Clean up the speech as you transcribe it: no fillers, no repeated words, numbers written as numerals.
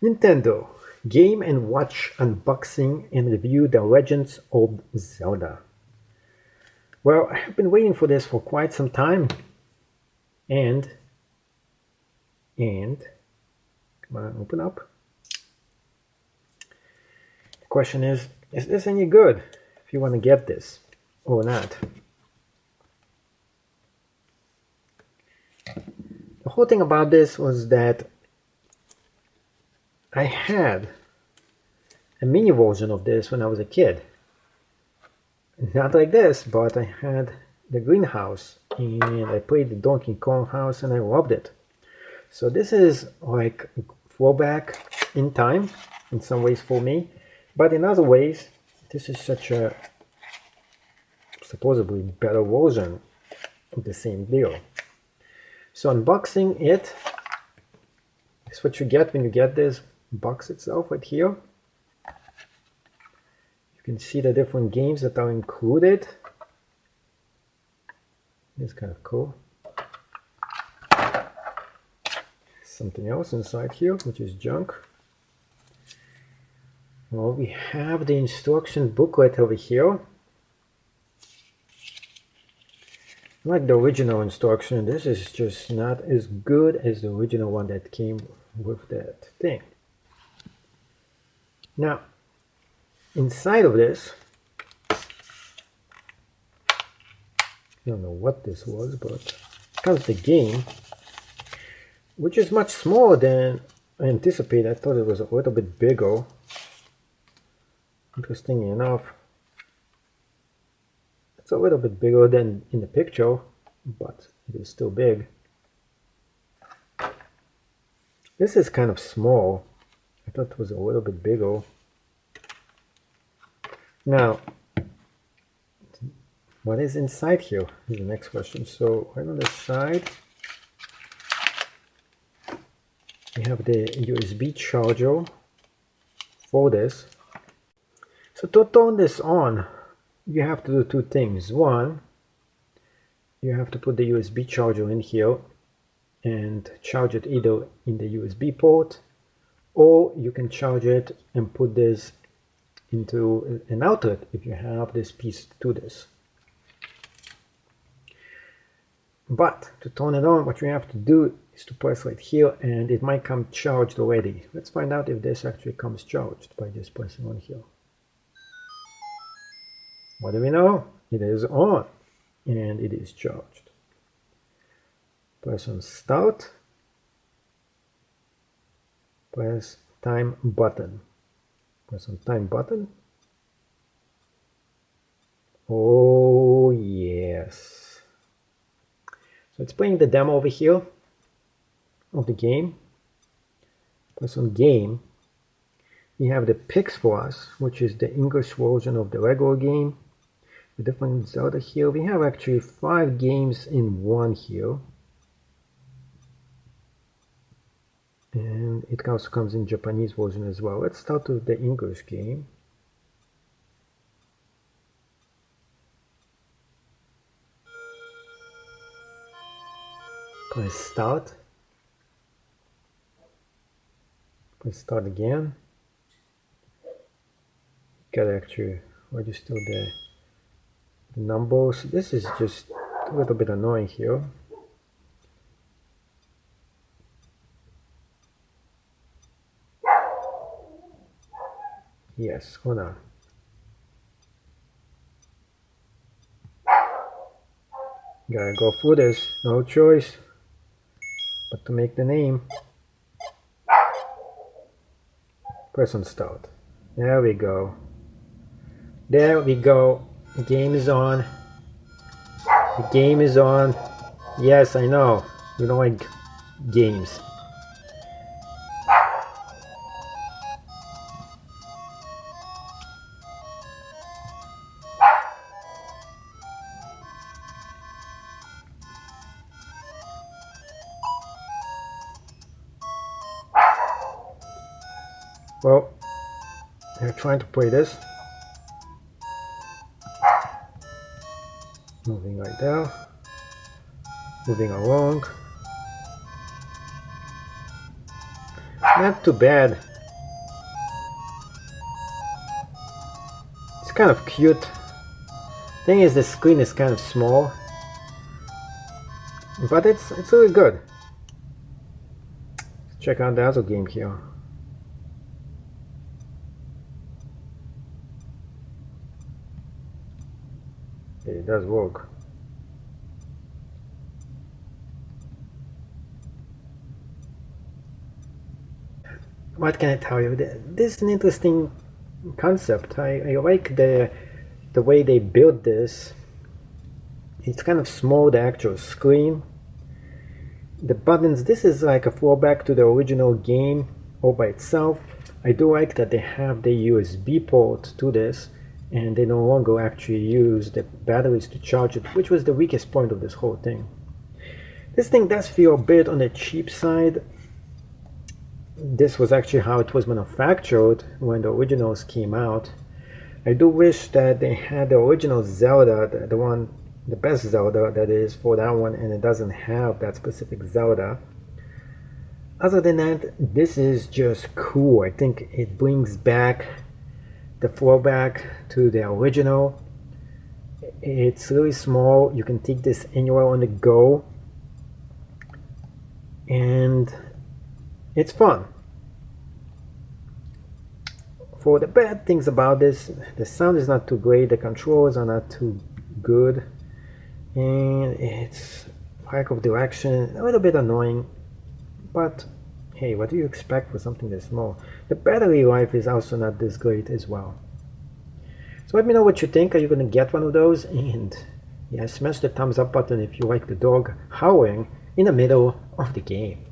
Nintendo, Game & Watch unboxing and review The Legends of Zelda. Well, I've been waiting for this for quite some time, and, come on, open up. The question is this any good if you want to get this or not? The whole thing about this was that I had a mini version of this when I was a kid. Not like this, but I had the greenhouse and I played the Donkey Kong house and I loved it. So this is like a throwback in time in some ways for me, but in other ways this is such a supposedly better version of the same deal. So unboxing it is what you get when you get this box itself right here. You can see the different games that are included. It's kind of cool. Something else inside here, which is junk. Well, we have the instruction booklet over here. Like the original instruction, this is just not as good as the original one that came with that thing. Now, inside of this, I don't know what this was, but comes the game, which is much smaller than I anticipated. I thought it was a little bit bigger. Interestingly enough, it's a little bit bigger than in the picture, but it is still big. This is kind of small. I thought it was a little bit bigger. Now, what is inside here is the next question. So right on the side, we have the USB charger for this. So to turn this on, you have to do two things. One, you have to put the USB charger in here and charge it either in the USB port, or you can charge it and put this into an outlet if you have this piece to this. But to turn it on, what you have to do is to press right here and it might come charged already. Let's find out if this actually comes charged by just pressing on here. What do we know? It is on and it is charged. Press on start. Press time button. Press on time button. Oh yes. So it's playing the demo over here of the game. Press on game. We have the picks for us, which is the English version of the regular game. The different Zelda here. We have actually 5 games in one here. And it also comes in Japanese version as well. Let's start with the English game. Press start. Press start again. Gotta actually register the numbers. This is just a little bit annoying here. Yes, hold on. Gotta go through this, no choice but to make the name. Press on start. There we go. There we go. The game is on. The game is on. Yes, I know. You don't like games. Well, they're trying to play this. Moving right there. Moving along. Not too bad. It's kind of cute. Thing is, the screen is kind of small, but it's really good. Let's check out the other game here. It does work. What can I tell you? This is an interesting concept. I like the way they built this. It's kind of small, the actual screen. The buttons, this is like a throwback to the original game all by itself. I do like that they have the USB port to this, and they no longer actually use the batteries to charge it, which was the weakest point of this whole thing. This thing does feel a bit on the cheap side. This was actually how it was manufactured when the originals came out. I do wish that they had the original Zelda, the best Zelda that is for that one, and it doesn't have that specific Zelda. Other than that, this is just cool. I think it brings back the throwback to the original. It's really small. You can take this anywhere on the go, and it's fun. For the bad things about this, the sound is not too great, the controls are not too good, and it's lack of direction, a little bit annoying, but hey, what do you expect for something this small? The battery life is also not this great as well. So let me know what you think. Are you going to get one of those? And yeah, smash the thumbs up button if you like the dog howling in the middle of the game.